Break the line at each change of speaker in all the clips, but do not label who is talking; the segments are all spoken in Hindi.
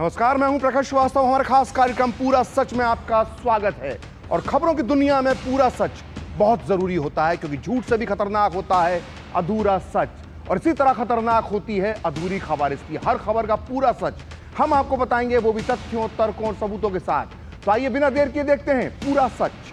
नमस्कार, मैं हूं प्रकाश श्रीवास्तव। हमारा खास कार्यक्रम पूरा सच में आपका स्वागत है। और खबरों की दुनिया में पूरा सच बहुत जरूरी होता है, क्योंकि झूठ से भी खतरनाक होता है अधूरा सच, और इसी तरह खतरनाक होती है अधूरी खबर। इसकी हर खबर का पूरा सच हम आपको बताएंगे, वो भी तथ्यों, तर्कों और सबूतों के साथ। तो आइए बिना देर किए देखते हैं पूरा सच।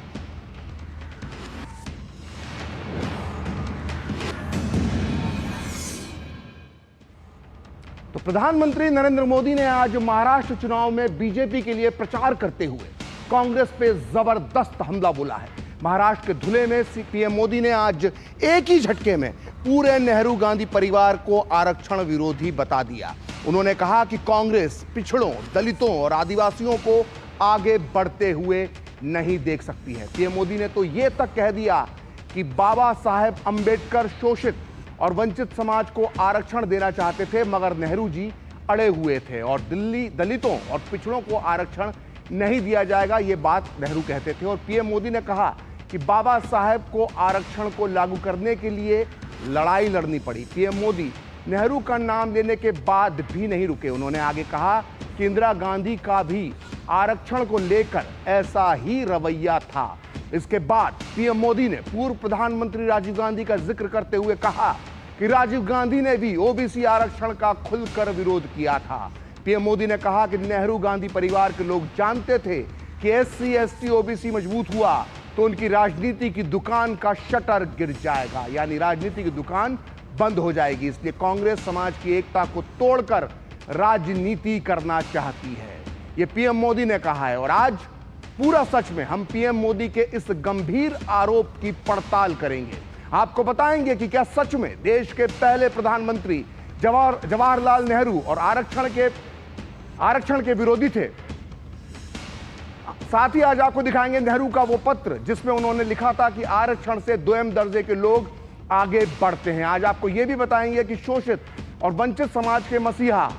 तो प्रधानमंत्री नरेंद्र मोदी ने आज महाराष्ट्र चुनाव में बीजेपी के लिए प्रचार करते हुए कांग्रेस पे जबरदस्त हमला बोला है। महाराष्ट्र के धुले में पीएम मोदी ने आज एक ही झटके में पूरे नेहरू गांधी परिवार को आरक्षण विरोधी बता दिया। उन्होंने कहा कि कांग्रेस पिछड़ों, दलितों और आदिवासियों को आगे बढ़ते हुए नहीं देख सकती है। पीएम मोदी ने तो यह तक कह दिया कि बाबा साहेब अंबेडकर शोषित और वंचित समाज को आरक्षण देना चाहते थे, मगर नेहरू जी अड़े हुए थे और दिल्ली दलितों और पिछड़ों को आरक्षण नहीं दिया जाएगा, ये बात नेहरू कहते थे। और पीएम मोदी ने कहा कि बाबा साहेब को आरक्षण को लागू करने के लिए लड़ाई लड़नी पड़ी। पीएम मोदी नेहरू का नाम लेने के बाद भी नहीं रुके। उन्होंने आगे कहा कि इंदिरा गांधी का भी आरक्षण को लेकर ऐसा ही रवैया था। इसके बाद पीएम मोदी ने पूर्व प्रधानमंत्री राजीव गांधी का जिक्र करते हुए कहा कि राजीव गांधी ने भी ओबीसी आरक्षण का खुलकर विरोध किया था। पीएम मोदी ने कहा कि नेहरू गांधी परिवार के लोग जानते थे कि एससी, एसटी, ओबीसी मजबूत हुआ तो उनकी राजनीति की दुकान का शटर गिर जाएगा, यानी राजनीति की दुकान बंद हो जाएगी। इसलिए कांग्रेस समाज की एकता को तोड़कर राजनीति करना चाहती है, यह पीएम मोदी ने कहा है। और आज पूरा सच में हम पीएम मोदी के इस गंभीर आरोप की पड़ताल करेंगे। आपको बताएंगे कि क्या सच में देश के पहले प्रधानमंत्री जवाहरलाल नेहरू और आरक्षण के विरोधी थे। साथ ही आज आपको दिखाएंगे नेहरू का वो पत्र जिसमें उन्होंने लिखा था कि आरक्षण से दोयम दर्जे के लोग आगे बढ़ते हैं। आज आपको यह भी बताएंगे कि शोषित और वंचित समाज के मसीहा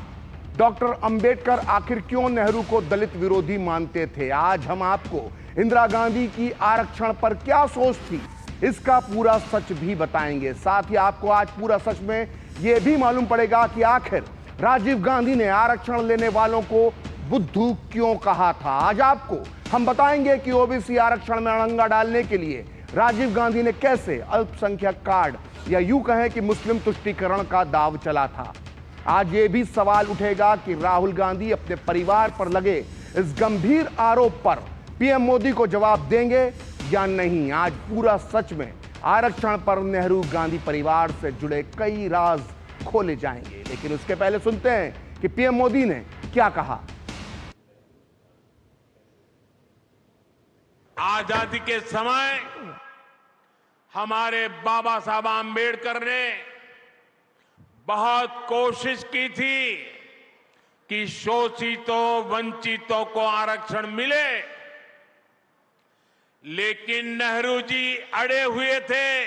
डॉक्टर अंबेडकर आखिर क्यों नेहरू को दलित विरोधी मानते थे। आज हम आपको इंदिरा गांधी की आरक्षण पर क्या सोच थी, इसका पूरा सच भी बताएंगे। साथ ही आपको आज पूरा सच में यह भी मालूम पड़ेगा कि आखिर राजीव गांधी ने आरक्षण लेने वालों को बुद्धू क्यों कहा था। आज आपको हम बताएंगे कि ओबीसी आरक्षण में अड़ंगा डालने के लिए राजीव गांधी ने कैसे अल्पसंख्यक कार्ड या यूं कहें कि मुस्लिम तुष्टीकरण का दाव चला था। आज ये भी सवाल उठेगा कि राहुल गांधी अपने परिवार पर लगे इस गंभीर आरोप पर पीएम मोदी को जवाब देंगे या नहीं। आज पूरा सच में आरक्षण पर नेहरू गांधी परिवार से जुड़े कई राज खोले जाएंगे, लेकिन उसके पहले सुनते हैं कि पीएम मोदी ने क्या कहा।
आजादी के समय हमारे बाबा साहब आम्बेडकर ने बहुत कोशिश की थी कि शोषितों, वंचितों को आरक्षण मिले, लेकिन नेहरू जी अड़े हुए थे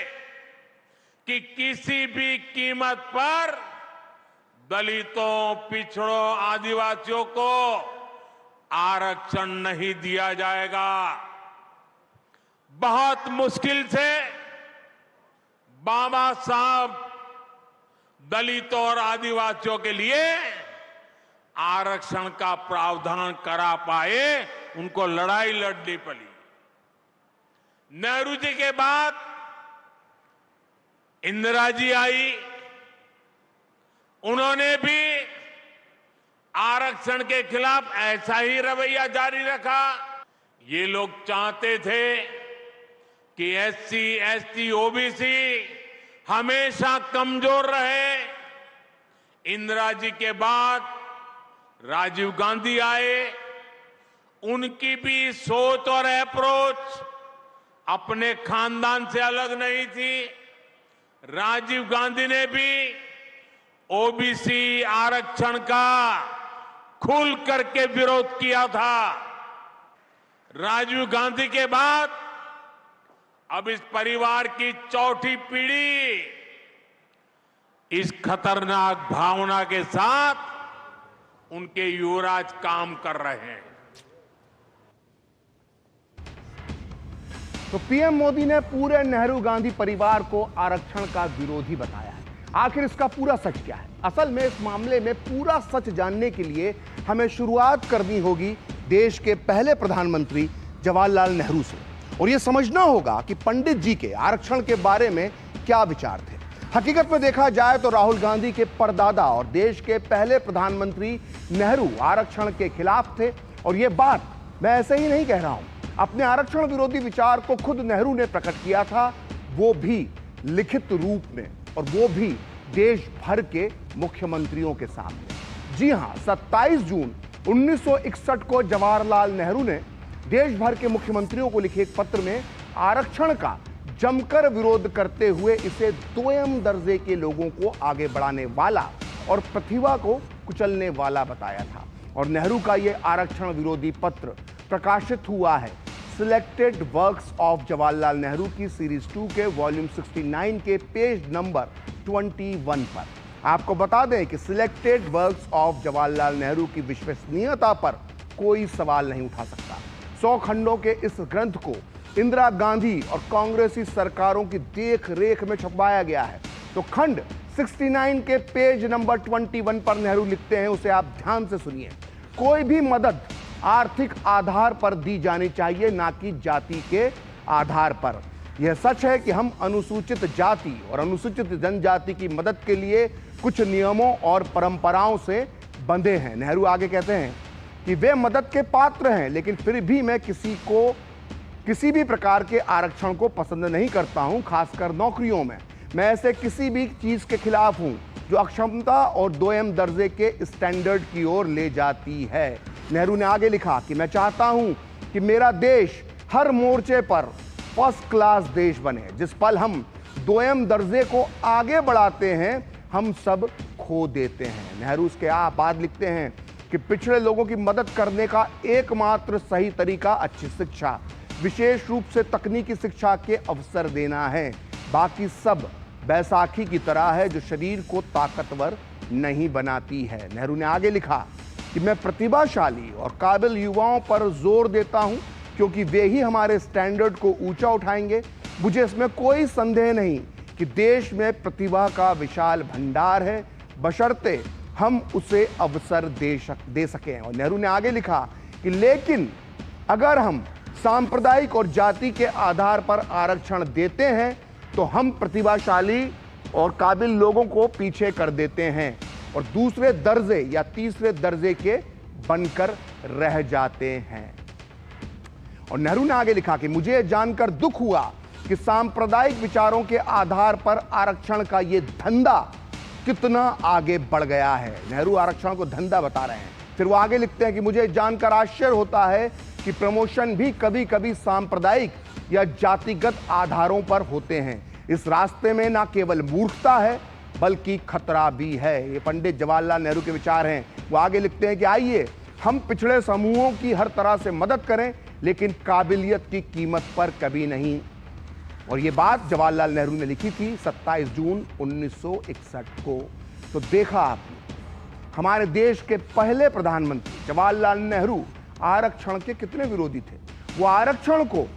कि किसी भी कीमत पर दलितों, पिछड़ों, आदिवासियों को आरक्षण नहीं दिया जाएगा। बहुत मुश्किल से बाबा साहब दलितों और आदिवासियों के लिए आरक्षण का प्रावधान करा पाए, उनको लड़ाई लड़नी पड़ी। नेहरू जी के बाद इंदिरा जी आई, उन्होंने भी आरक्षण के खिलाफ ऐसा ही रवैया जारी रखा। ये लोग चाहते थे कि एससी, एसटी, ओबीसी हमेशा कमजोर रहे। इंदिरा जी के बाद राजीव गांधी आए, उनकी भी सोच और अप्रोच अपने खानदान से अलग नहीं थी। राजीव गांधी ने भी ओबीसी आरक्षण का खुल करके विरोध किया था। राजीव गांधी के बाद अब इस परिवार की चौथी पीढ़ी इस खतरनाक भावना के साथ उनके युवराज काम कर रहे हैं।
तो पीएम मोदी ने पूरे नेहरू गांधी परिवार को आरक्षण का विरोधी बताया है। आखिर इसका पूरा सच क्या है? असल में इस मामले में पूरा सच जानने के लिए हमें शुरुआत करनी होगी देश के पहले प्रधानमंत्री जवाहरलाल नेहरू से, और यह समझना होगा कि पंडित जी के आरक्षण के बारे में क्या विचार थे। हकीकत में देखा जाए तो राहुल गांधी के परदादा और देश के पहले प्रधानमंत्री नेहरू आरक्षण के खिलाफ थे, और यह बात मैं ऐसे ही नहीं कह रहा हूं। अपने आरक्षण विरोधी विचार को खुद नेहरू ने प्रकट किया था, वो भी लिखित रूप में, और वो भी देश भर के मुख्यमंत्रियों के सामने। जी हां, 27 जून 1961 को जवाहरलाल नेहरू ने देश भर के मुख्यमंत्रियों को लिखे एक पत्र में आरक्षण का जमकर विरोध करते हुए इसे दोयम दर्जे के लोगों को आगे बढ़ाने वाला और प्रतिभा को कुचलने वाला बताया था। और नेहरू का यह आरक्षण विरोधी पत्र प्रकाशित हुआ है selected works of Jawaharlal Nehru की सीरीज 2 के वॉल्यूम 69 के पेज नंबर 21 पर। आपको बता दें कि selected works of Jawaharlal Nehru की विश्वसनीयता पर कोई सवाल नहीं उठा सकता। 100 खंडों के इस ग्रंथ को इंदिरा गांधी और कांग्रेसी सरकारों की देख रेख में छपवाया गया है। तो खंड 69 के पेज नंबर 21 पर नेहरू लिखते हैं, उसे आप ध्यान से सुनिए। कोई भी मदद आर्थिक आधार पर दी जानी चाहिए, ना कि जाति के आधार पर। यह सच है कि हम अनुसूचित जाति और अनुसूचित जनजाति की मदद के लिए कुछ नियमों और परंपराओं से बंधे हैं। नेहरू आगे कहते हैं कि वे मदद के पात्र हैं, लेकिन फिर भी मैं किसी भी प्रकार के आरक्षण को पसंद नहीं करता हूं, खासकर नौकरियों में। मैं ऐसे किसी भी चीज के खिलाफ हूं जो अक्षमता और दोयम दर्जे के स्टैंडर्ड की ओर ले जाती है। नेहरू ने आगे लिखा कि मैं चाहता हूं कि मेरा देश हर मोर्चे पर फर्स्ट क्लास देश बने। जिस पल हम दोयम दर्जे को आगे बढ़ाते हैं, हम सब खो देते हैं। नेहरू उसके बाद लिखते हैं कि पिछड़े लोगों की मदद करने का एकमात्र सही तरीका अच्छी शिक्षा, विशेष रूप से तकनीकी शिक्षा के अवसर देना है। बाकी सब बैसाखी की तरह है जो शरीर को ताकतवर नहीं बनाती है। नेहरू ने आगे लिखा कि मैं प्रतिभाशाली और काबिल युवाओं पर जोर देता हूं, क्योंकि वे ही हमारे स्टैंडर्ड को ऊंचा उठाएंगे। मुझे इसमें कोई संदेह नहीं कि देश में प्रतिभा का विशाल भंडार है, बशर्ते हम उसे अवसर दे सकें। और नेहरू ने आगे लिखा कि लेकिन अगर हम सांप्रदायिक और जाति के आधार पर आरक्षण देते हैं तो हम प्रतिभाशाली और काबिल लोगों को पीछे कर देते हैं और दूसरे दर्जे या तीसरे दर्जे के बनकर रह जाते हैं। और नेहरू ने आगे लिखा कि मुझे जानकर दुख हुआ कि सांप्रदायिक विचारों के आधार पर आरक्षण का यह धंधा कितना आगे बढ़ गया है। नेहरू आरक्षण को धंधा बता रहे हैं। फिर वो आगे लिखते हैं कि मुझे जानकर आश्चर्य होता है कि प्रमोशन भी कभी कभी सांप्रदायिक या जातिगत आधारों पर होते हैं। इस रास्ते में ना केवल मूर्खता है बल्कि खतरा भी है। ये पंडित जवाहरलाल नेहरू के विचार हैं। वो आगे लिखते हैं कि आइए हम पिछड़े समूहों की हर तरह से मदद करें, लेकिन काबिलियत की कीमत पर कभी नहीं। और ये बात जवाहरलाल नेहरू ने लिखी थी 27 जून 1961 को। तो देखा आपने, हमारे देश के पहले प्रधानमंत्री जवाहरलाल नेहरू आरक्षण के कितने विरोधी थे। वो आरक्षण को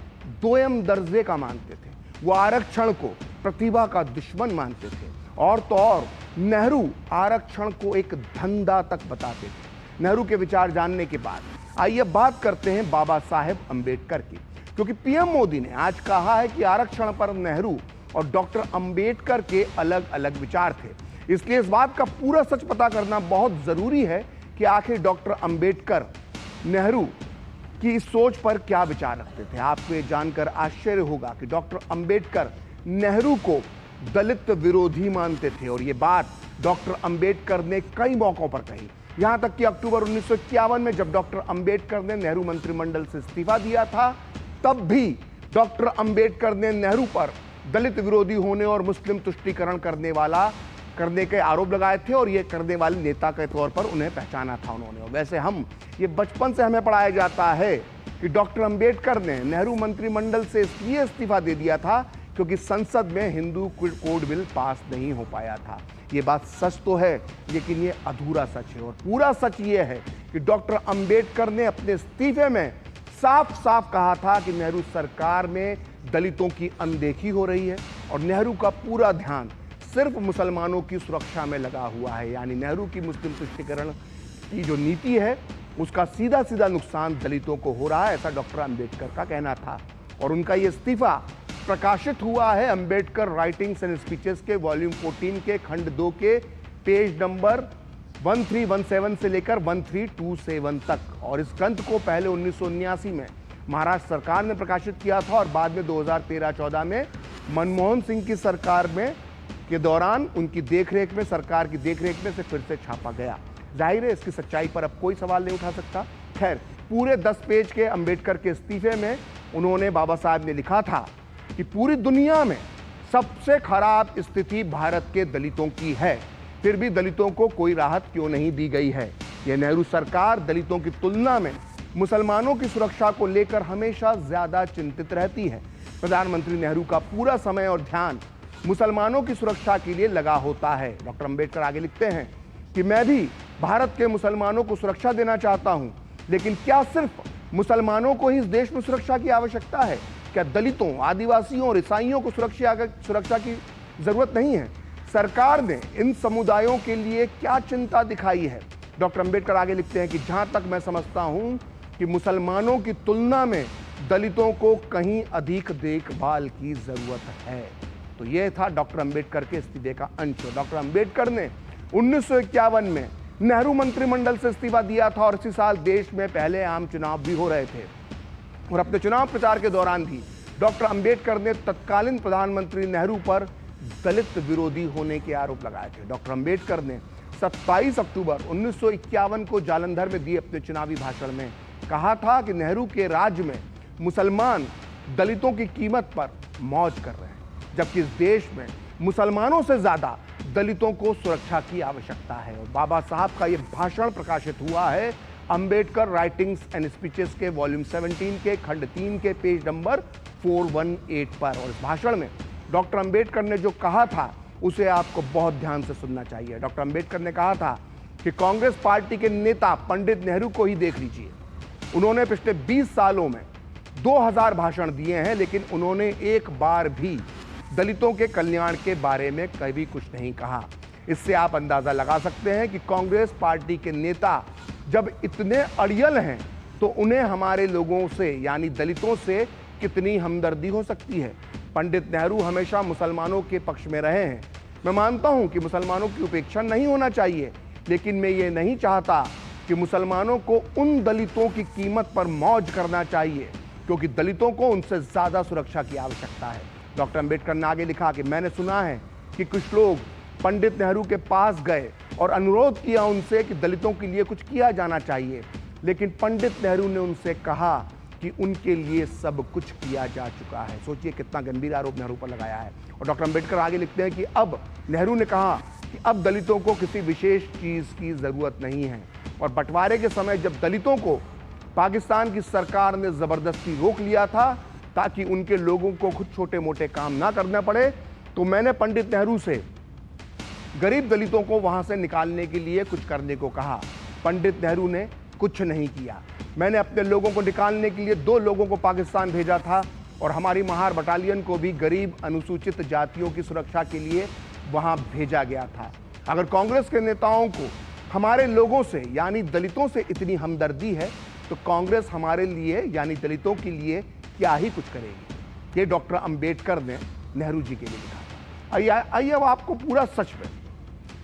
दोयम दर्जे का मानते थे, वो आरक्षण को प्रतिभा का दुश्मन मानते थे, और तो और नेहरू आरक्षण को एक धंधा तक बताते थे। नेहरू के विचार जानने के बाद आइए बात करते हैं बाबा साहेब अंबेडकर की, क्योंकि पीएम मोदी ने आज कहा है कि आरक्षण पर नेहरू और डॉक्टर अंबेडकर के अलग अलग विचार थे। इसलिए इस बात का पूरा सच पता करना बहुत जरूरी है कि आखिर डॉक्टर अंबेडकर नेहरू की इस सोच पर क्या विचार रखते थे। आपको ये जानकर आश्चर्य होगा कि डॉक्टर अंबेडकर नेहरू को दलित विरोधी मानते थे, और ये बात डॉक्टर अंबेडकर ने कई मौकों पर कही। यहां तक कि अक्टूबर 1951 में जब डॉक्टर अंबेडकर ने नेहरू मंत्रिमंडल से इस्तीफा दिया था, तब भी डॉक्टर अंबेडकर ने नेहरू पर दलित विरोधी होने और मुस्लिम तुष्टीकरण करने के आरोप लगाए थे, और ये करने वाले नेता के तौर पर उन्हें पहचाना था उन्होंने। और वैसे ये बचपन से हमें पढ़ाया जाता है कि डॉक्टर अंबेडकर ने नेहरू मंत्रिमंडल से इसलिए इस्तीफा दे दिया था क्योंकि संसद में हिंदू कोड बिल पास नहीं हो पाया था। ये बात सच तो है, लेकिन ये अधूरा सच है। और पूरा सच ये है कि डॉक्टर अंबेडकर ने अपने इस्तीफे में साफ साफ कहा था कि नेहरू सरकार में दलितों की अनदेखी हो रही है, और नेहरू का पूरा ध्यान सिर्फ मुसलमानों की सुरक्षा में लगा हुआ है, यानी नेहरू की मुस्लिम तुष्टीकरण की जो नीति है उसका सीधा सीधा नुकसान दलितों को हो रहा है, ऐसा डॉक्टर अंबेडकर का कहना था। और उनका ये इस्तीफा प्रकाशित हुआ है अंबेडकर राइटिंग्स एंड स्पीचेस के वॉल्यूम 14 के खंड 2 के पेज नंबर 1317 से लेकर 1327 तक। और इस ग्रंथ को पहले 1979 में महाराष्ट्र सरकार ने प्रकाशित किया था और बाद में 2013-14 में मनमोहन सिंह की सरकार में के दौरान उनकी देखरेख में, सरकार की देखरेख में से फिर से छापा गया। जाहिर है इसकी सच्चाई पर अब कोई सवाल नहीं उठा सकता। खैर, पूरे 10 पेज के अंबेडकर के इस्तीफे में उन्होंने, बाबा साहब ने लिखा था कि पूरी दुनिया में सबसे खराब स्थिति भारत के दलितों की है, फिर भी दलितों को कोई राहत क्यों नहीं दी गई है। यह नेहरू सरकार दलितों की तुलना में मुसलमानों की सुरक्षा को लेकर हमेशा ज्यादा चिंतित रहती है। प्रधानमंत्री नेहरू का पूरा समय और ध्यान मुसलमानों की सुरक्षा के लिए लगा होता है। डॉक्टर अंबेडकर आगे लिखते हैं कि मैं भी भारत के मुसलमानों को सुरक्षा देना चाहता हूं, लेकिन क्या सिर्फ मुसलमानों को ही इस देश में सुरक्षा की आवश्यकता है? क्या दलितों, आदिवासियों और ईसाइयों को सुरक्षा की जरूरत नहीं है? सरकार ने इन समुदायों के लिए क्या चिंता दिखाई है? डॉक्टर अंबेडकर आगे लिखते हैं कि जहां तक मैं समझता हूं कि मुसलमानों की तुलना में दलितों को कहीं अधिक देखभाल की जरूरत है। तो यह था डॉक्टर अंबेडकर के इस्तीफे का अंश। डॉक्टर अंबेडकर ने 1951 में नेहरू मंत्रिमंडल से इस्तीफा दिया था और इसी साल देश में पहले आम चुनाव भी हो रहे थे। और अपने चुनाव प्रचार के दौरान भी डॉक्टर अंबेडकर ने तत्कालीन प्रधानमंत्री नेहरू पर दलित विरोधी होने के आरोप लगाए थे। डॉक्टर अंबेडकर ने 27 अक्टूबर 1951 को जालंधर में दिए अपने चुनावी भाषण में कहा था कि नेहरू के राज्य में मुसलमान दलितों की कीमत पर मौज कर रहे हैं, जबकि इस देश में मुसलमानों से ज्यादा दलितों को सुरक्षा की आवश्यकता है। और बाबा साहब का यह भाषण प्रकाशित हुआ है अंबेडकर राइटिंग्स एंड स्पीचेस के वॉल्यूम 17 के खंड 3 के पेज नंबर 418 पर। और इस भाषण में डॉक्टर अंबेडकर ने जो कहा था उसे आपको बहुत ध्यान से सुनना चाहिए। डॉक्टर अंबेडकर ने कहा था कि कांग्रेस पार्टी के नेता पंडित नेहरू को ही देख लीजिए। उन्होंने पिछले 20 सालों में 2000 भाषण दिए हैं, लेकिन उन्होंने एक बार भी दलितों के कल्याण के बारे में कभी कुछ नहीं कहा। इससे आप अंदाजा लगा सकते हैं कि कांग्रेस पार्टी के नेता जब इतने अड़ियल हैं तो उन्हें हमारे लोगों से, यानी दलितों से कितनी हमदर्दी हो सकती है। पंडित नेहरू हमेशा मुसलमानों के पक्ष में रहे हैं। मैं मानता हूं कि मुसलमानों की उपेक्षा नहीं होना चाहिए, लेकिन मैं ये नहीं चाहता कि मुसलमानों को उन दलितों की कीमत पर मौज करना चाहिए, क्योंकि दलितों को उनसे ज्यादा सुरक्षा की आवश्यकता है। डॉक्टर अंबेडकर ने आगे लिखा कि मैंने सुना है कि कुछ लोग पंडित नेहरू के पास गए और अनुरोध किया उनसे कि दलितों के लिए कुछ किया जाना चाहिए, लेकिन पंडित नेहरू ने उनसे कहा कि उनके लिए सब कुछ किया जा चुका है। सोचिए कितना गंभीर आरोप नेहरू पर लगाया है। और डॉक्टर अंबेडकर आगे लिखते हैं कि अब नेहरू ने कहा कि अब दलितों को किसी विशेष चीज की जरूरत नहीं है। और बंटवारे के समय जब दलितों को पाकिस्तान की सरकार ने जबरदस्ती रोक लिया था ताकि उनके लोगों को खुद छोटे मोटे काम ना करना पड़े, तो मैंने पंडित नेहरू से गरीब दलितों को वहां से निकालने के लिए कुछ करने को कहा। पंडित नेहरू ने कुछ नहीं किया। मैंने अपने लोगों को निकालने के लिए 2 लोगों को पाकिस्तान भेजा था और हमारी महार बटालियन को भी गरीब अनुसूचित जातियों की सुरक्षा के लिए वहां भेजा गया था। अगर कांग्रेस के नेताओं को हमारे लोगों से, यानी दलितों से इतनी हमदर्दी है, तो कांग्रेस हमारे लिए, यानी दलितों के लिए क्या ही कुछ करेगी। ये डॉक्टर अंबेडकर ने नेहरू जी के लिए लिखा था। आइए अब आपको पूरा सच में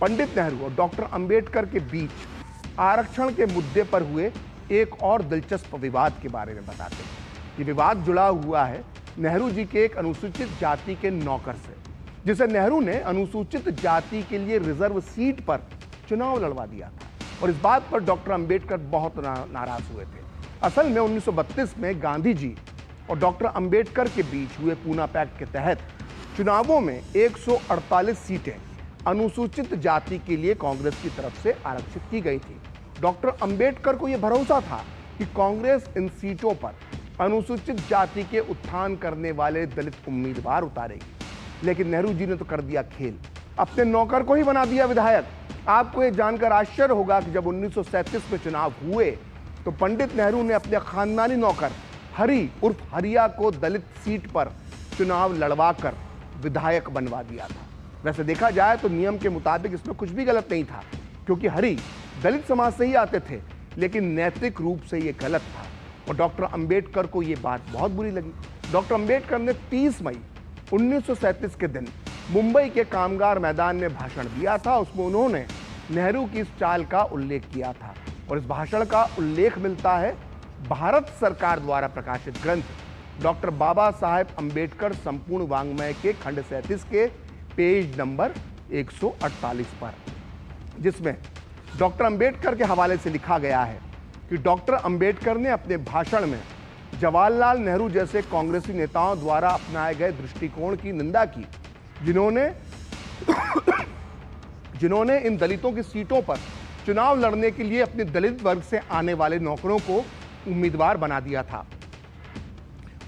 पंडित नेहरू और डॉक्टर अंबेडकर के बीच आरक्षण के मुद्दे पर हुए एक और दिलचस्प विवाद के बारे में बताते हैं। ये विवाद जुड़ा हुआ है नेहरू जी के एक अनुसूचित जाति के नौकर से, जिसे नेहरू ने अनुसूचित जाति के लिए रिजर्व सीट पर चुनाव लड़वा दिया था। और इस बात पर डॉक्टर अंबेडकर बहुत नाराज हुए थे। असल में 1932 में गांधी जी और डॉक्टर अंबेडकर के बीच हुए पूना पैक्ट के तहत चुनावों में 148 सीटें अनुसूचित जाति के लिए कांग्रेस की तरफ से आरक्षित की गई थी। डॉक्टर अंबेडकर को यह भरोसा था कि कांग्रेस इन सीटों पर अनुसूचित जाति के उत्थान करने वाले दलित उम्मीदवार उतारेगी, लेकिन नेहरू जी ने तो कर दिया खेल, अपने नौकर को ही बना दिया विधायक। आपको यह जानकर आश्चर्य होगा कि जब 1937 में चुनाव हुए तो पंडित नेहरू ने अपने खानदानी नौकर हरि उर्फ हरिया को दलित सीट पर चुनाव लड़वाकर विधायक बनवा दिया था। वैसे देखा जाए तो नियम के मुताबिक इसमें कुछ भी गलत नहीं था, क्योंकि हरि दलित समाज से ही आते थे, लेकिन नैतिक रूप से यह गलत था और डॉक्टर अंबेडकर को यह बात बहुत बुरी लगी। डॉक्टर अंबेडकर ने 30 मई 1937 के दिन मुंबई के कामगार मैदान में भाषण दिया था। उसमें उन्होंने नेहरू की इस चाल का उल्लेख किया था और इस भाषण का उल्लेख मिलता है भारत सरकार द्वारा प्रकाशित ग्रंथ डॉक्टर बाबा साहेब अंबेडकर संपूर्ण वाङ्मय के खंड 37 के पेज नंबर 148 पर, जिसमें डॉक्टर अंबेडकर के हवाले से लिखा गया है कि डॉक्टर अंबेडकर ने अपने भाषण में जवाहरलाल नेहरू जैसे कांग्रेसी नेताओं द्वारा अपनाए गए दृष्टिकोण की निंदा की, जिन्होंने इन दलितों की सीटों पर चुनाव लड़ने के लिए अपने दलित वर्ग से आने वाले नौकरों को उम्मीदवार बना दिया था।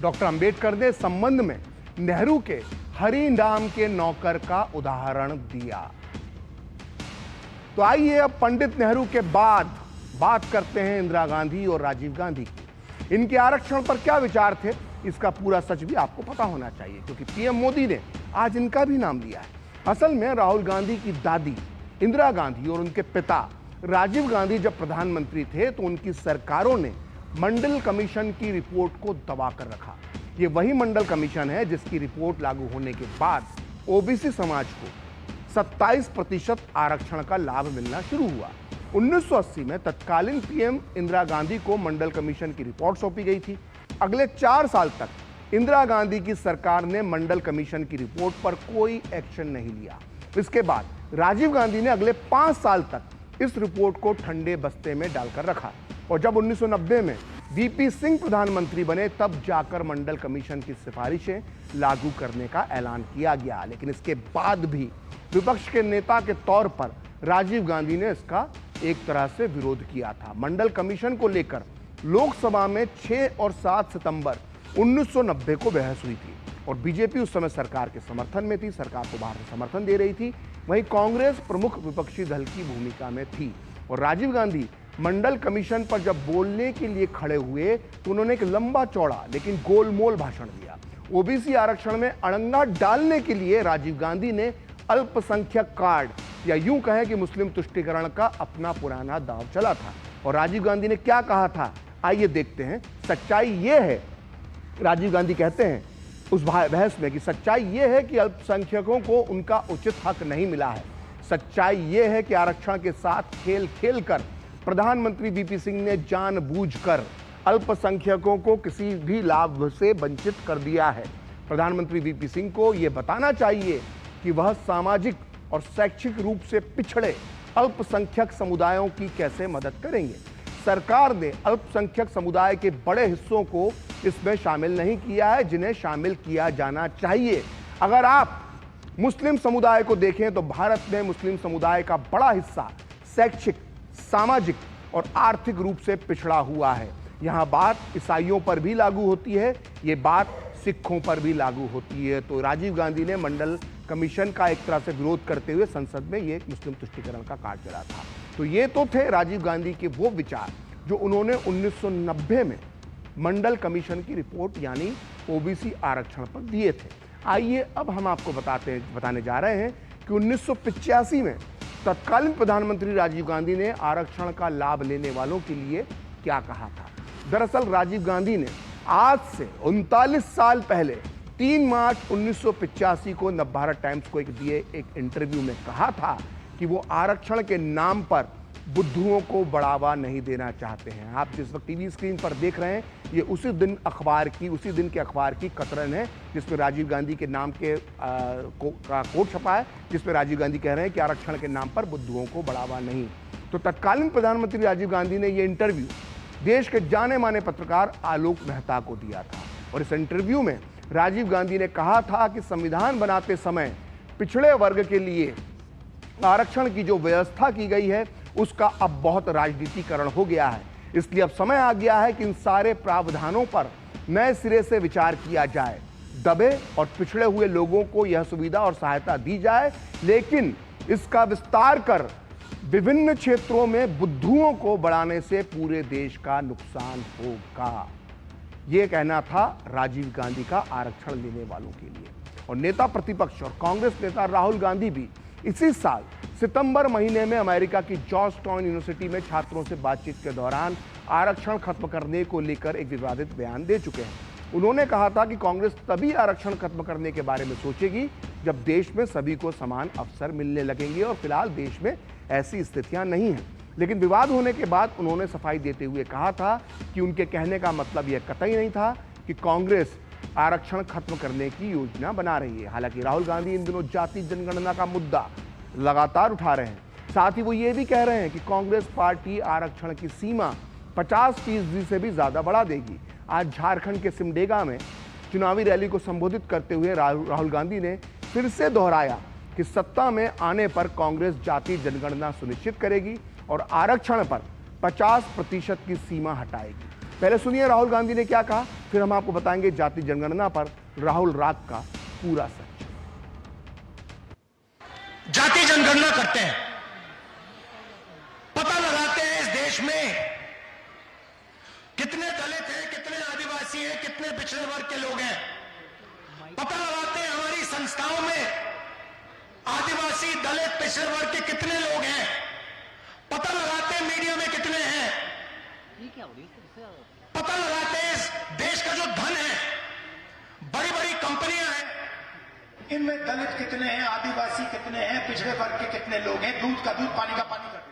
डॉक्टर अंबेडकर ने इस संबंध में नेहरू के हरि नाम के नौकर का उदाहरण दिया। तो आइए अब पंडित नेहरू के बाद बात करते हैं इंदिरा गांधी और राजीव गांधी की। इनके आरक्षण पर क्या विचार थे, इसका पूरा सच भी आपको पता होना चाहिए, क्योंकि पीएम मोदी ने आज इनका भी नाम लिया है। असल में राहुल गांधी की दादी इंदिरा गांधी और उनके पिता राजीव गांधी जब प्रधानमंत्री थे तो उनकी सरकारों ने मंडल कमीशन की रिपोर्ट को दबा कर रखा। ये वही मंडल कमीशन है जिसकी रिपोर्ट लागू होने के बाद ओबीसी समाज को 27% आरक्षण का लाभ मिलना शुरू हुआ। 1980 में तत्कालीन पीएम इंदिरा गांधी को मंडल कमीशन की रिपोर्ट सौंपी गई थी। अगले 4 साल तक इंदिरा गांधी की सरकार ने मंडल कमीशन की रिपोर्ट पर कोई एक्शन नहीं लिया। इसके बाद राजीव गांधी ने अगले 5 साल तक इस रिपोर्ट को ठंडे बस्ते में डालकर रखा और जब 1990 में वीपी सिंह प्रधानमंत्री बने तब जाकर मंडल कमीशन की सिफारिशें लागू करने का ऐलान किया गया। लेकिन इसके बाद भी विपक्ष के नेता के तौर पर राजीव गांधी ने इसका एक तरह से विरोध किया था। मंडल कमीशन को लेकर लोकसभा में 6 और 7 सितंबर 1990 को बहस हुई थी और बीजेपी उस समय सरकार के समर्थन में थी, सरकार को बाहर से समर्थन दे रही थी। वहीं कांग्रेस प्रमुख विपक्षी दल की भूमिका में थी और राजीव गांधी मंडल कमीशन पर जब बोलने के लिए खड़े हुए तो उन्होंने एक लंबा चौड़ा लेकिन गोलमोल भाषण दिया। ओबीसी आरक्षण में अड़ंगा डालने के लिए राजीव गांधी ने अल्पसंख्यक कार्ड या यूं कहें कि मुस्लिम तुष्टीकरण का अपना पुराना दांव चला था। और राजीव गांधी ने क्या कहा था, आइए देखते हैं। सच्चाई यह है, राजीव गांधी कहते हैं उस बहस में कि सच्चाई यह है कि अल्पसंख्यकों को उनका उचित हक नहीं मिला है। सच्चाई यह है कि आरक्षण के साथ खेल खेल कर प्रधानमंत्री वीपी सिंह ने जानबूझकर अल्पसंख्यकों को किसी भी लाभ से वंचित कर दिया है। प्रधानमंत्री वीपी सिंह को यह बताना चाहिए कि वह सामाजिक और शैक्षिक रूप से पिछड़े अल्पसंख्यक समुदायों की कैसे मदद करेंगे। सरकार ने अल्पसंख्यक समुदाय के बड़े हिस्सों को इसमें शामिल नहीं किया है, जिन्हें शामिल किया जाना चाहिए। अगर आप मुस्लिम समुदाय को देखें तो भारत में मुस्लिम समुदाय का बड़ा हिस्सा शैक्षिक, सामाजिक और आर्थिक रूप से पिछड़ा हुआ है। यहां बात ईसाइयों पर भी लागू होती है, ये बात सिखों पर भी लागू होती है। तो राजीव गांधी ने मंडल कमीशन का एक तरह से विरोध करते हुए संसद में ये मुस्लिम तुष्टीकरण का कार्ड चला था। तो ये तो थे राजीव गांधी के वो विचार जो उन्होंने 1990 में मंडल कमीशन की रिपोर्ट यानी ओबीसी आरक्षण पर दिए थे। आइए अब हम आपको बताने जा रहे हैं कि 1985 में तत्कालीन प्रधानमंत्री राजीव गांधी ने आरक्षण का लाभ लेने वालों के लिए क्या कहा था। दरअसल राजीव गांधी ने आज से 39 साल पहले 3 मार्च 1985 को नवभारत टाइम्स को दिए एक इंटरव्यू में कहा था कि वो आरक्षण के नाम पर बुद्धुओं को बढ़ावा नहीं देना चाहते हैं। आप जिस वक्त टीवी स्क्रीन पर देख रहे हैं ये उसी दिन के अखबार की कतरन है जिसमें राजीव गांधी के नाम के का कोट छपा है, जिसमें राजीव गांधी कह रहे हैं कि आरक्षण के नाम पर बुद्धुओं को बढ़ावा नहीं। तो तत्कालीन प्रधानमंत्री राजीव गांधी ने ये इंटरव्यू देश के जाने माने पत्रकार आलोक मेहता को दिया था और इस इंटरव्यू में राजीव गांधी ने कहा था कि संविधान बनाते समय पिछड़े वर्ग के लिए आरक्षण की जो व्यवस्था की गई है उसका अब बहुत राजनीतिकरण हो गया है, इसलिए अब समय आ गया है कि इन सारे प्रावधानों पर नए सिरे से विचार किया जाए। दबे और पिछड़े हुए लोगों को यह सुविधा और सहायता दी जाए, लेकिन इसका विस्तार कर विभिन्न क्षेत्रों में बुद्धुओं को बढ़ाने से पूरे देश का नुकसान होगा। यह कहना था राजीव गांधी का आरक्षण लेने वालों के लिए। और नेता प्रतिपक्ष और कांग्रेस नेता राहुल गांधी भी इसी साल सितंबर महीने में अमेरिका की जॉर्ज टाउन यूनिवर्सिटी में छात्रों से बातचीत के दौरान आरक्षण खत्म करने को लेकर एक विवादित बयान दे चुके हैं। उन्होंने कहा था कि कांग्रेस तभी आरक्षण खत्म करने के बारे में सोचेगी जब देश में सभी को समान अवसर मिलने लगेंगे, और फिलहाल देश में ऐसी स्थितियां नहीं हैं। लेकिन विवाद होने के बाद उन्होंने सफाई देते हुए कहा था कि उनके कहने का मतलब यह कतई नहीं था कि कांग्रेस आरक्षण खत्म करने की योजना बना रही है। हालांकि राहुल गांधी इन दिनों जाति जनगणना का मुद्दा लगातार उठा रहे हैं। साथ ही वो ये भी कह रहे हैं कि कांग्रेस पार्टी आरक्षण की सीमा 50% से भी ज्यादा बढ़ा देगी। आज झारखंड के सिमडेगा में चुनावी रैली को संबोधित करते हुए राहुल गांधी ने फिर से दोहराया कि सत्ता में आने पर कांग्रेस जाति जनगणना सुनिश्चित करेगी और आरक्षण पर 50% की सीमा हटाएगी। पहले सुनिए राहुल गांधी ने क्या कहा, फिर हम आपको बताएंगे जाति जनगणना पर राहुल राग का पूरा सच।
जाति जनगणना करते हैं, पता लगाते हैं इस देश में कितने दलित हैं, कितने आदिवासी हैं, कितने पिछड़े वर्ग के लोग हैं। पता लगाते हैं हमारी संस्थाओं में आदिवासी, दलित, पिछड़े वर्ग के कितने लोग हैं। पता लगाते हैं मीडिया में कितने हैं। पता लगाते हैं इस देश का जो धन है, बड़ी बड़ी कंपनियां हैं, इनमें दलित कितने हैं, आदिवासी कितने हैं, पिछड़े वर्ग के कितने लोग हैं। दूध का दूध, पानी का पानी कर देते।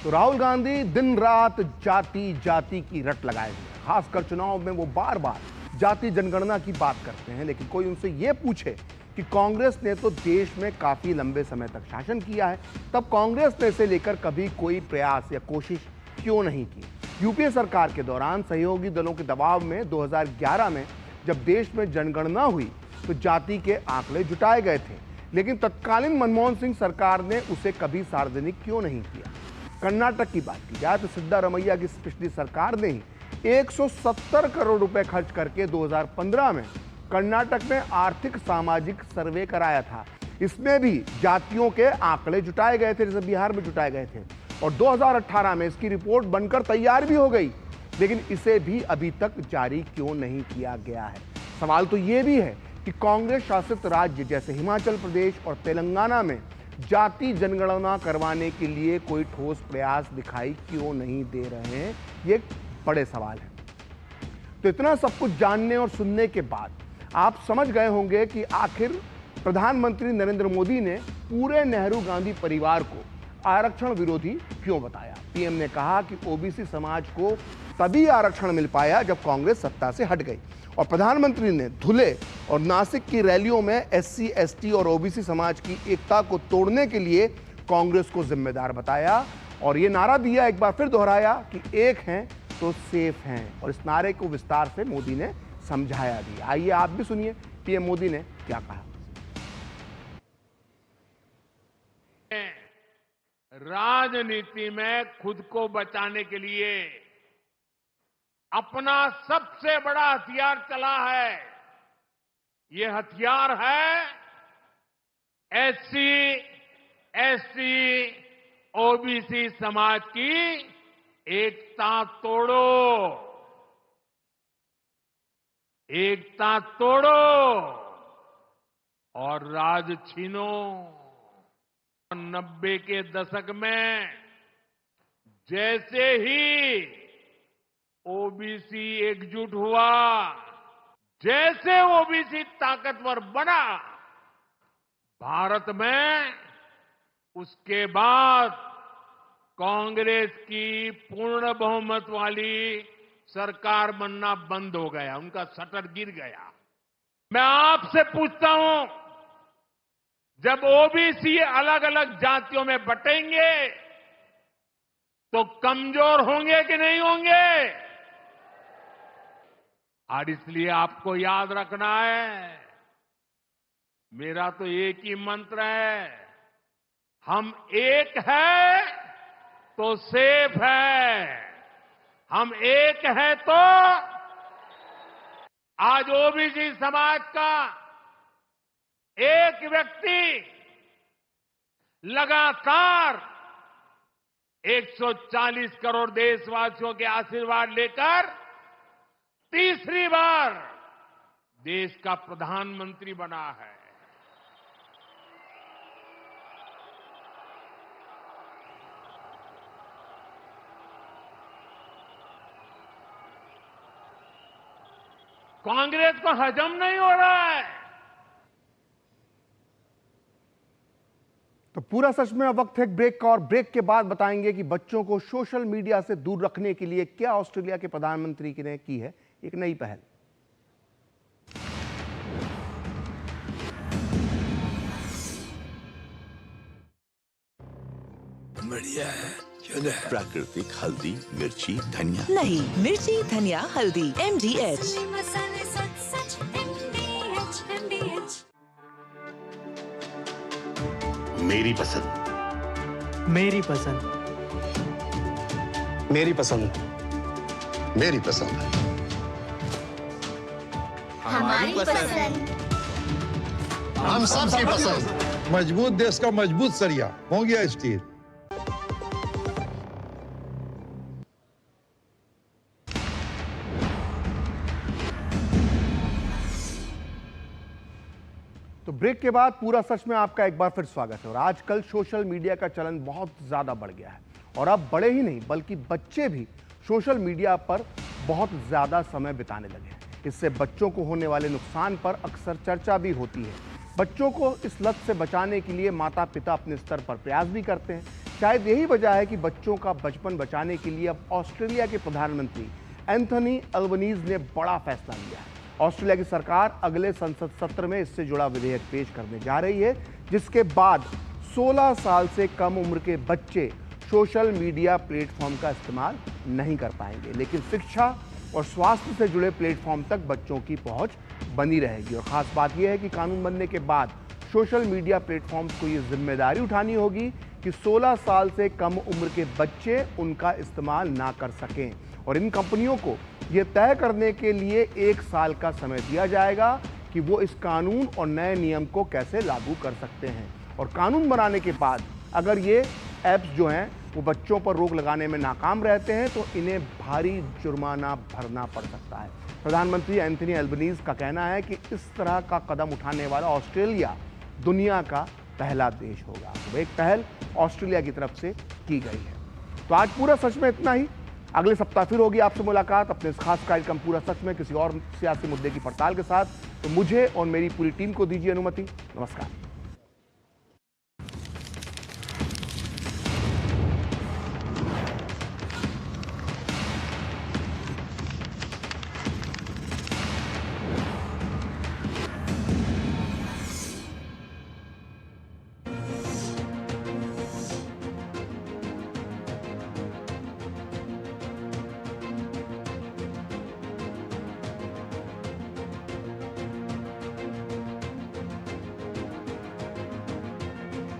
तो राहुल गांधी दिन रात जाति जाति की रट लगाए हुए हैं। खासकर चुनाव में वो बार बार जाति जनगणना की बात करते हैं। लेकिन कोई उनसे ये पूछे कि कांग्रेस ने तो देश में काफी लंबे समय तक शासन किया है, तब कांग्रेस ने इसे लेकर कभी कोई प्रयास या कोशिश क्यों नहीं की। यूपीए सरकार के दौरान सहयोगी दलों के दबाव में 2011 में जब देश में जनगणना हुई तो जाति के आंकड़े जुटाए गए थे, लेकिन तत्कालीन मनमोहन सिंह सरकार ने उसे कभी सार्वजनिक क्यों नहीं किया। कर्नाटक की बात की जाए तो सिद्धारमैया की पिछली सरकार ने ही 170 करोड़ रुपए खर्च करके 2015 में कर्नाटक में आर्थिक सामाजिक सर्वे कराया था। इसमें भी जातियों के आंकड़े जुटाए गए थे, जैसे बिहार में जुटाए गए थे, और 2018 में इसकी रिपोर्ट बनकर तैयार भी हो गई, लेकिन इसे भी अभी तक जारी क्यों नहीं किया गया है। सवाल तो यह भी है कि कांग्रेस शासित राज्य जैसे हिमाचल प्रदेश और तेलंगाना में जाति जनगणना करवाने के लिए कोई ठोस प्रयास दिखाई क्यों नहीं दे रहे हैं, ये बड़े सवाल है। तो इतना सब कुछ जानने और सुनने के बाद आप समझ गए होंगे कि आखिर प्रधानमंत्री नरेंद्र मोदी ने पूरे नेहरू गांधी परिवार को आरक्षण विरोधी क्यों बताया। पीएम ने कहा कि ओबीसी समाज को तभी आरक्षण मिल पाया जब कांग्रेस सत्ता से हट गई, और प्रधानमंत्री ने धुले और नासिक की रैलियों में एससी, एसटी और ओबीसी समाज की एकता को तोड़ने के लिए कांग्रेस को जिम्मेदार बताया, और ये नारा दिया, एक बार फिर दोहराया कि एक हैं तो सेफ हैं, और इस नारे को विस्तार से मोदी ने समझाया भी। आइए आप भी सुनिए पीएम मोदी ने क्या कहा।
राजनीति में खुद को बचाने के लिए अपना सबसे बड़ा हथियार चला है। ये हथियार है एससी, एसटी, ओबीसी समाज की एकता तोड़ो, एकता तोड़ो और राज छीनो। 90 के दशक में जैसे ही ओबीसी एकजुट हुआ, जैसे ओबीसी ताकतवर बना भारत में, उसके बाद कांग्रेस की पूर्ण बहुमत वाली सरकार बनना बंद हो गया, उनका शटर गिर गया। मैं आपसे पूछता हूं, जब ओबीसी अलग अलग जातियों में बटेंगे तो कमजोर होंगे कि नहीं होंगे? और इसलिए आपको याद रखना है, मेरा तो एक ही मंत्र है, हम एक है तो सेफ है, हम एक है तो। आज ओबीसी समाज का एक व्यक्ति लगातार 140 करोड़ देशवासियों के आशीर्वाद लेकर तीसरी बार देश का प्रधानमंत्री बना है। कांग्रेस को हजम नहीं हो रहा है।
तो पूरा सच में अब वक्त है ब्रेक का, और ब्रेक के बाद बताएंगे कि बच्चों को सोशल मीडिया से दूर रखने के लिए क्या ऑस्ट्रेलिया के प्रधानमंत्री ने की है एक नई पहल।
बढ़िया है, क्यों है? प्राकृतिक हल्दी, मिर्ची, धनिया
नहीं, मिर्ची, धनिया, हल्दी, MDH।
मेरी पसंद।
मेरी पसंद।
मेरी पसंद। मेरी पसंद।
हमारी पसंद।
हम सबकी पसंद।
मजबूत देश का मजबूत सरिया हो गया स्टील।
तो ब्रेक के बाद पूरा सच में आपका एक बार फिर स्वागत है। और आजकल सोशल मीडिया का चलन बहुत ज्यादा बढ़ गया है, और अब बड़े ही नहीं बल्कि बच्चे भी सोशल मीडिया पर बहुत ज्यादा समय बिताने लगे हैं। इससे बच्चों को होने वाले नुकसान पर अक्सर चर्चा भी होती है। बच्चों को इस लत से बचाने के लिए माता पिता अपने स्तर पर प्रयास भी करते हैं। शायद यही वजह है कि बच्चों का बचपन बचाने के लिए अब ऑस्ट्रेलिया के प्रधानमंत्री एंथनी अल्बनीज ने बड़ा फैसला लिया है। ऑस्ट्रेलिया की सरकार अगले संसद सत्र में इससे जुड़ा विधेयक पेश करने जा रही है, जिसके बाद 16 साल से कम उम्र के बच्चे सोशल मीडिया प्लेटफॉर्म का इस्तेमाल नहीं कर पाएंगे, लेकिन शिक्षा और स्वास्थ्य से जुड़े प्लेटफॉर्म तक बच्चों की पहुंच बनी रहेगी। और खास बात यह है कि कानून बनने के बाद सोशल मीडिया प्लेटफॉर्म्स को ये जिम्मेदारी उठानी होगी कि 16 साल से कम उम्र के बच्चे उनका इस्तेमाल ना कर सकें, और इन कंपनियों को ये तय करने के लिए 1 साल का समय दिया जाएगा कि वो इस कानून और नए नियम को कैसे लागू कर सकते हैं। और कानून बनाने के बाद अगर ये ऐप्स जो हैं वो बच्चों पर रोक लगाने में नाकाम रहते हैं तो इन्हें भारी जुर्माना भरना पड़ सकता है। प्रधानमंत्री एंथनी अल्बनीज का कहना है कि इस तरह का कदम उठाने वाला ऑस्ट्रेलिया दुनिया का पहला देश होगा। तो एक पहल ऑस्ट्रेलिया की तरफ से की गई है। तो आज पूरा सच में इतना ही। अगले सप्ताह फिर होगी आपसे मुलाकात अपने इस खास कार्यक्रम पूरा सच में किसी और सियासी मुद्दे की पड़ताल के साथ। तो मुझे और मेरी पूरी टीम को दीजिए अनुमति। नमस्कार।